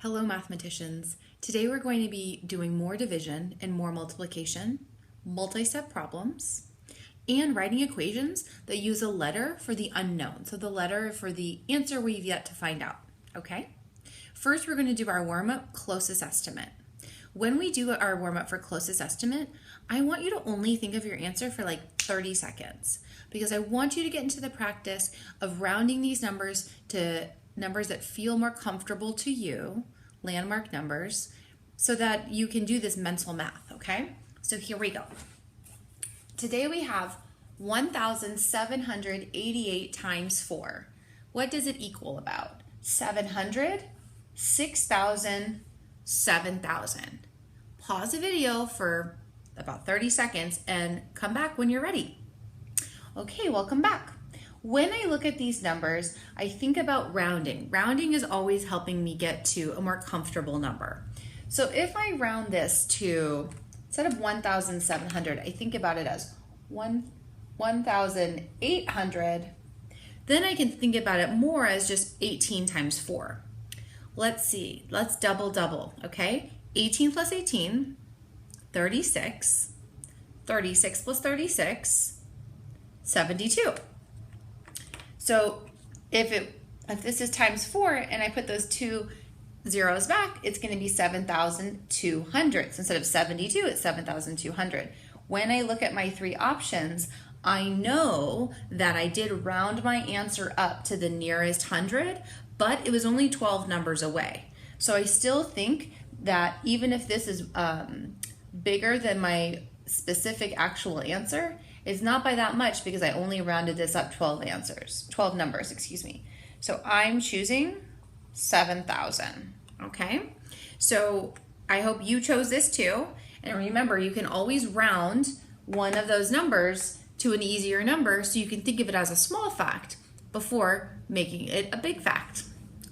Hello, mathematicians. Today we're going to be doing more division and more multiplication, multi-step problems, and writing equations that use a letter for the unknown. So the letter for the answer we've yet to find out, okay? First, we're going to do our warm-up closest estimate. When we do our warm-up for closest estimate, I want you to only think of your answer for like 30 seconds because I want you to get into the practice of rounding these numbers to numbers that feel more comfortable to you, landmark numbers, so that you can do this mental math, okay? So here we go. Today we have 1,788 times 4. What does it equal about? 700, 6,000, 7,000. Pause the video for about 30 seconds and come back when you're ready. Okay, welcome back. When I look at these numbers, I think about rounding. Rounding is always helping me get to a more comfortable number. So if I round this to, instead of 1,700, I think about it as 1,800. Then I can think about it more as just 18 times 4. Let's see, let's double, okay? 18 plus 18, 36. 36 plus 36, 72. So if this is times 4 and I put those two zeros back, it's going to be 7,200. So instead of 72, it's 7,200. When I look at my three options, I know that I did round my answer up to the nearest 100, but it was only 12 numbers away. So I still think that even if this is bigger than my specific actual answer, it's not by that much because I only rounded this up 12 numbers, excuse me. So I'm choosing 7,000, okay? So I hope you chose this too. And remember, you can always round one of those numbers to an easier number so you can think of it as a small fact before making it a big fact.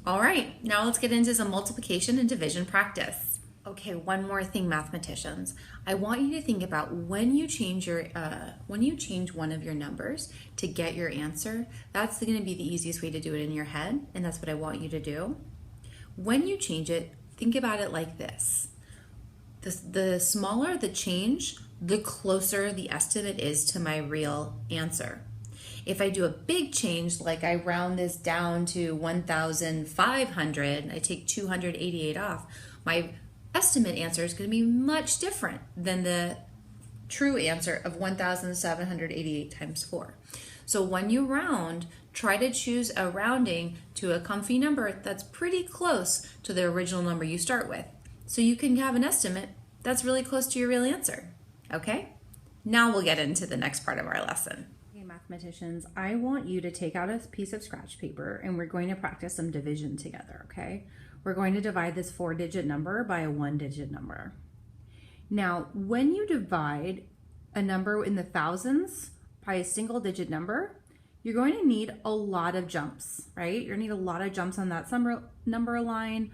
All right, now let's get into some multiplication and division practice. Okay, one more thing, mathematicians. I want you to think about when you change one of your numbers to get your answer, that's going to be the easiest way to do it in your head, and that's what I want you to do. When you change it, think about it like this. The smaller the change, the closer the estimate is to my real answer. If I do a big change, like I round this down to 1,500, I take 288 off, my estimate answer is going to be much different than the true answer of 1,788 times 4. So when you round, try to choose a rounding to a comfy number that's pretty close to the original number you start with. So you can have an estimate that's really close to your real answer. Okay? Now we'll get into the next part of our lesson. Okay, mathematicians, I want you to take out a piece of scratch paper and we're going to practice some division together, okay? We're going to divide this 4-digit number by a 1-digit number. Now, when you divide a number in the thousands by a single-digit number, you're going to need a lot of jumps, right? You're going to need a lot of jumps on that number line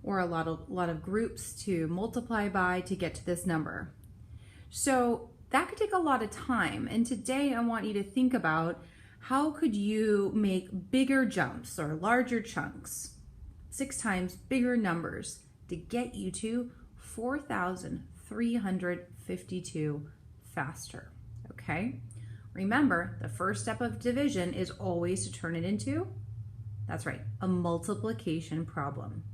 or a lot of groups to multiply by to get to this number. So that could take a lot of time. And today I want you to think about how could you make bigger jumps or larger chunks, 6 times bigger numbers to get you to 4,352 faster, okay? Remember, the first step of division is always to turn it into, that's right, a multiplication problem.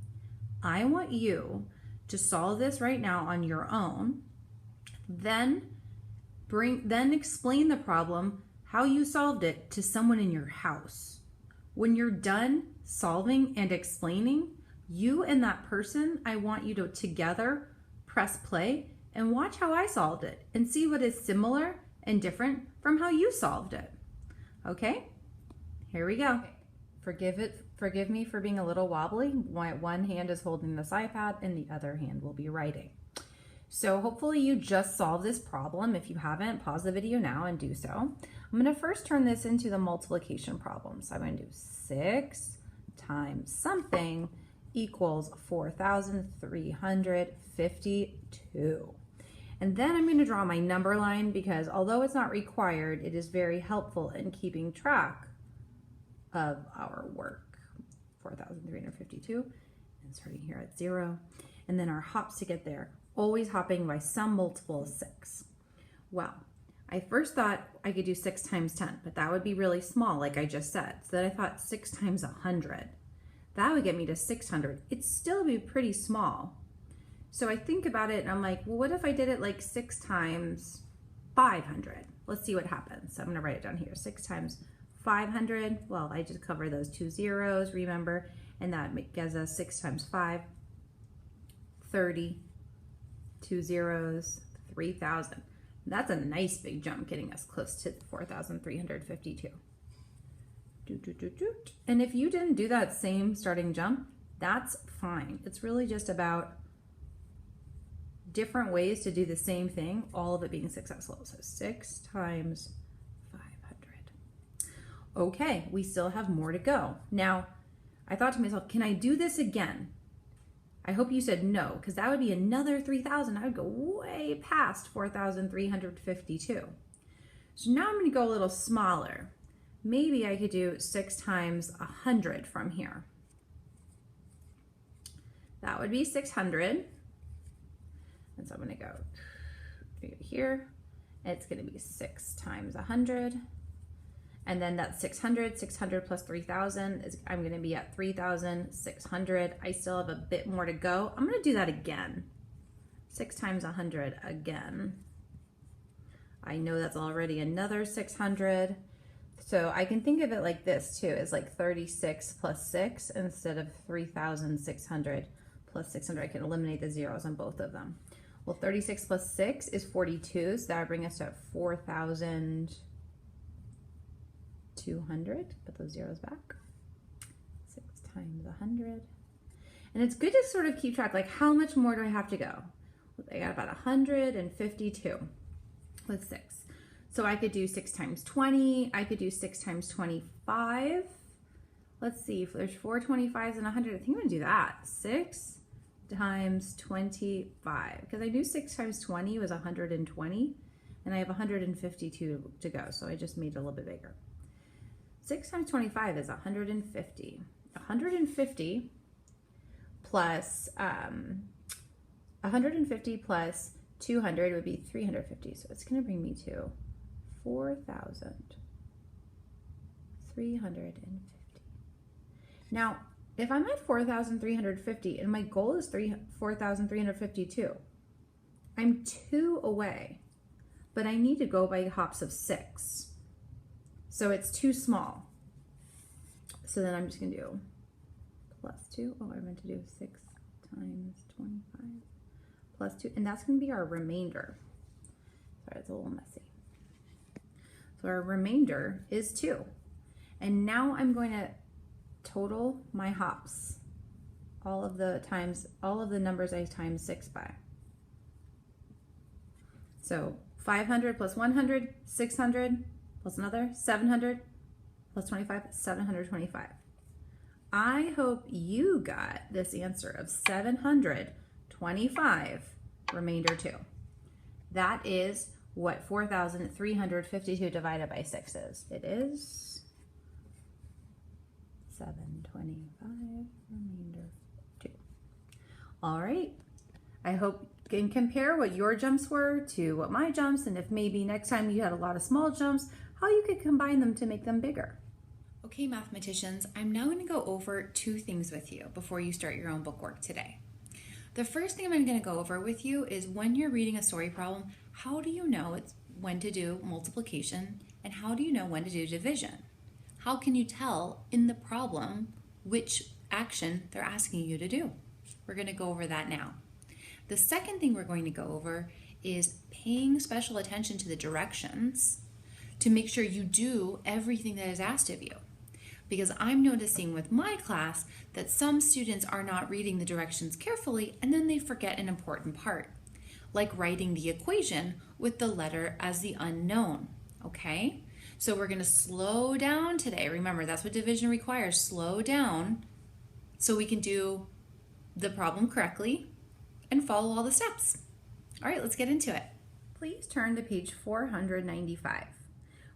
I want you to solve this right now on your own, then explain the problem, how you solved it to someone in your house. When you're done solving and explaining, you and that person, I want you to together press play and watch how I solved it and see what is similar and different from how you solved it. Okay, here we go. Forgive me for being a little wobbly. One hand is holding this iPad and the other hand will be writing. So hopefully you just solved this problem. If you haven't, pause the video now and do so. I'm going to first turn this into the multiplication problem. So I'm going to do 6 times something equals 4,352. And then I'm going to draw my number line because although it's not required, it is very helpful in keeping track of our work. 4,352. And starting here there at 0. And then our hops to get there, always hopping by some multiple of 6. Well, I first thought I could do 6 times 10, but that would be really small, like I just said. So then I thought 6 times 100. That would get me to 600. It'd still be pretty small. So I think about it and I'm like, well, what if I did it like 6 times 500? Let's see what happens. So I'm gonna write it down here. 6 times 500. Well, I just cover those 2 zeros, remember, and that gives us 6 times 5, 30, 2 zeros, 3,000. That's a nice big jump, getting us close to 4,352. And if you didn't do that same starting jump, that's fine. It's really just about different ways to do the same thing, all of it being successful. So 6 times 500. Okay, we still have more to go. Now, I thought to myself, can I do this again? I hope you said no, because that would be another 3,000. I would go way past 4,352. So now I'm going to go a little smaller. Maybe I could do 6 times 100 from here. That would be 600. And so I'm going to go here. It's going to be 6 times 100. And then that's 600. 600 plus 3,000 is, I'm going to be at 3,600. I still have a bit more to go. I'm going to do that again. 6 times 100 again. I know that's already another 600. So I can think of it like this too, as like 36 plus 6 instead of 3,600 plus 600. I can eliminate the zeros on both of them. Well, 36 plus 6 is 42, so that would bring us to 4,200. Put those zeros back. 6 times 100. And it's good to sort of keep track, like how much more do I have to go? I got about 152 with 6. So I could do 6 times 20. I could do 6 times 25. Let's see, if there's 4 25s and 100, I think I'm gonna do that. 6 times 25, because I knew 6 times 20 was 120, and I have 152 to go, so I just made it a little bit bigger. 6 times 25 is 150. 150 plus 150 plus 200 would be 350, so it's going to bring me to 4,350. Now, if I'm at 4,350 and my goal is 4,352, I'm 2 away, but I need to go by hops of 6. So it's too small. So then I'm just going to do plus 2. Oh, I meant to do 6 times 25 plus 2. And that's going to be our remainder. Sorry, it's a little messy. So our remainder is 2. And now I'm going to total my hops. All of the numbers I times 6 by. So 500 plus 100, 600 plus another 700 plus 25, 725. I hope you got this answer of 725, remainder 2. That is what 4,352 divided by 6 is. It is 725, remainder 2. All right. I hope you can compare what your jumps were to what my jumps, and if maybe next time you had a lot of small jumps, how you could combine them to make them bigger. Okay, mathematicians, I'm now going to go over 2 things with you before you start your own book work today. The first thing I'm going to go over with you is when you're reading a story problem, how do you know when to do multiplication, and how do you know when to do division? How can you tell in the problem which action they're asking you to do? We're going to go over that now. The second thing we're going to go over is paying special attention to the directions to make sure you do everything that is asked of you. Because I'm noticing with my class that some students are not reading the directions carefully and then they forget an important part, like writing the equation with the letter as the unknown, okay? So we're gonna slow down today. Remember, that's what division requires, slow down so we can do the problem correctly and follow all the steps. All right, let's get into it. Please turn to page 495.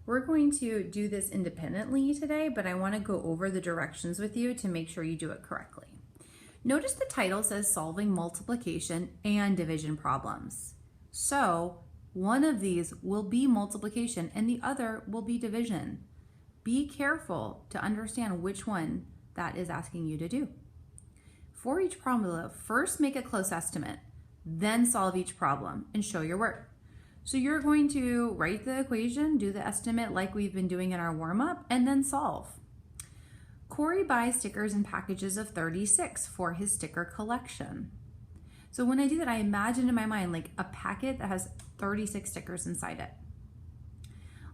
We're going to do this independently today, but I want to go over the directions with you to make sure you do it correctly. Notice the title says solving multiplication and division problems. So one of these will be multiplication and the other will be division. Be careful to understand which one that is asking you to do. For each problem, first make a close estimate, then solve each problem and show your work. So you're going to write the equation, do the estimate like we've been doing in our warm-up, and then solve. Corey buys stickers in packages of 36 for his sticker collection. So when I do that, I imagine in my mind like a packet that has 36 stickers inside it.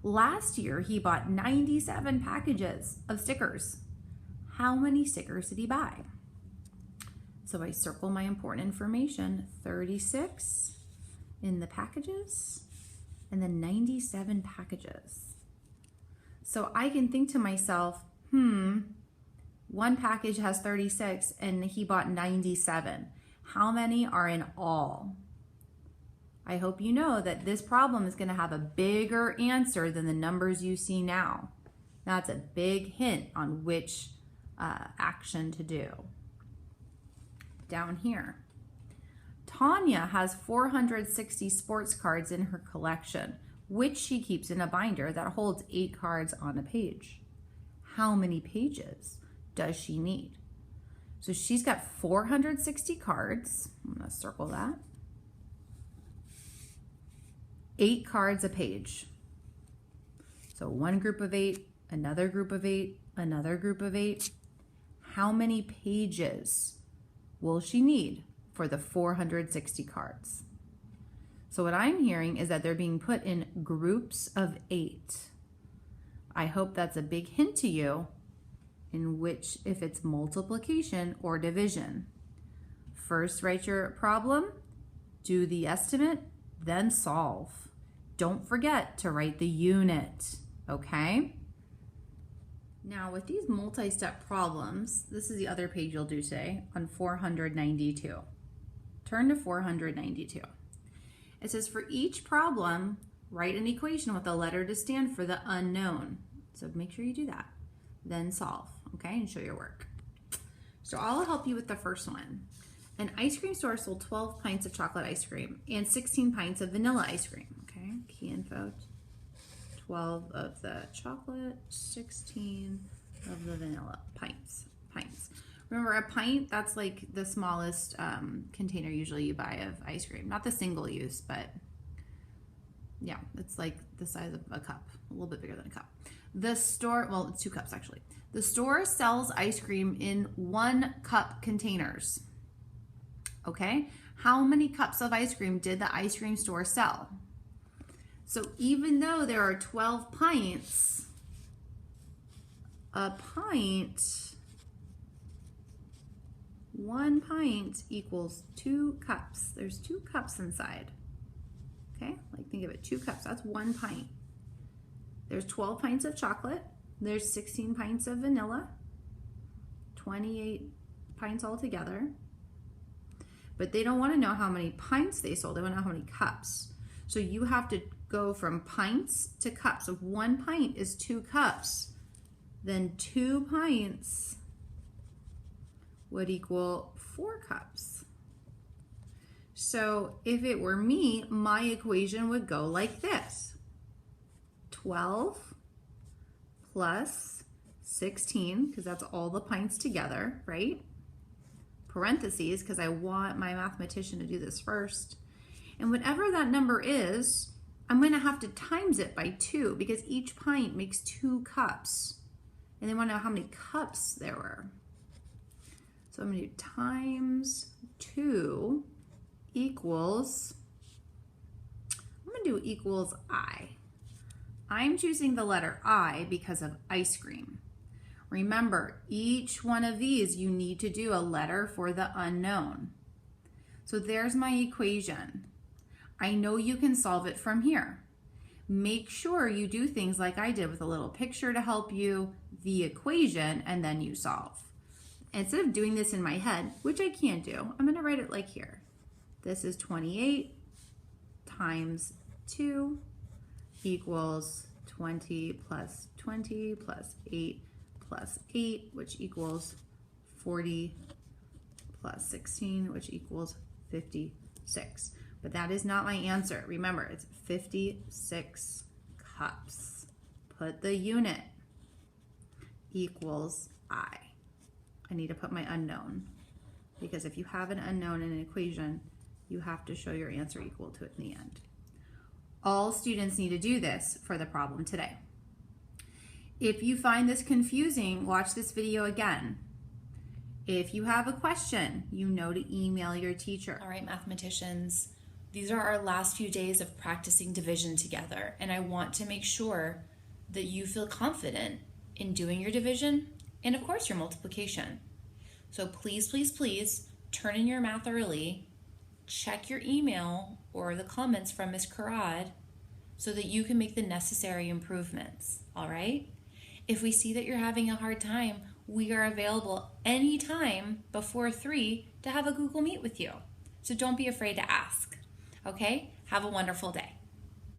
Last year, he bought 97 packages of stickers. How many stickers did he buy? So I circle my important information, 36 in the packages, and then 97 packages. So I can think to myself, one package has 36 and he bought 97. How many are in all? I hope you know that this problem is going to have a bigger answer than the numbers you see now. That's a big hint on which action to do. Down here, Tanya has 460 sports cards in her collection, which she keeps in a binder that holds 8 cards on a page. How many pages does she need? So she's got 460 cards. I'm going to circle that. 8 cards a page. So one group of 8, another group of 8, another group of 8. How many pages will she need for the 460 cards? So what I'm hearing is that they're being put in groups of 8. I hope that's a big hint to you in which, if it's multiplication or division. First, write your problem, do the estimate, then solve. Don't forget to write the unit, okay? Now with these multi-step problems, this is the other page you'll do today on 492. Turn to 492. It says for each problem, write an equation with a letter to stand for the unknown. So make sure you do that. Then solve, okay, and show your work. So I'll help you with the first one. An ice cream store sold 12 pints of chocolate ice cream and 16 pints of vanilla ice cream, okay? Key info, 12 of the chocolate, 16 of the vanilla pints. Remember, a pint, that's like the smallest container usually you buy of ice cream. Not the single use, but yeah, it's like the size of a cup, a little bit bigger than a cup. The store, well, it's 2 cups actually. The store sells ice cream in 1 cup containers. Okay, how many cups of ice cream did the ice cream store sell? So even though there are 12 pints, a pint, 1 pint equals 2 cups. There's 2 cups inside. Okay, like think of it, 2 cups, that's 1 pint. There's 12 pints of chocolate. There's 16 pints of vanilla, 28 pints altogether. But they don't want to know how many pints they sold. They want to know how many cups. So you have to go from pints to cups. So 1 pint is 2 cups. Then 2 pints would equal 4 cups. So if it were me, my equation would go like this. 12 plus 16, because that's all the pints together, right? Parentheses, because I want my mathematician to do this first. And whatever that number is, I'm going to have to times it by 2, because each pint makes 2 cups. And they want to know how many cups there were. So I'm going to do times 2 equals, I'm going to do equals I. I'm choosing the letter I because of ice cream. Remember, each one of these you need to do a letter for the unknown. So there's my equation. I know you can solve it from here. Make sure you do things like I did with a little picture to help you, the equation, and then you solve. Instead of doing this in my head, which I can do, I'm going to write it like here. This is 28 times 2 equals 20 plus 20 plus 8 plus 8, which equals 40 plus 16, which equals 56. But that is not my answer. Remember, it's 56 cups. Put the unit equals I. I need to put my unknown, because if you have an unknown in an equation, you have to show your answer equal to it in the end. All students need to do this for the problem today. If you find this confusing, watch this video again. If you have a question, you know to email your teacher. All right, mathematicians, these are our last few days of practicing division together, and I want to make sure that you feel confident in doing your division and, of course, your multiplication. So please, please, please turn in your math early, check your email or the comments from Ms. Karad so that you can make the necessary improvements, all right? If we see that you're having a hard time, we are available anytime before 3 to have a Google Meet with you. So don't be afraid to ask, okay? Have a wonderful day.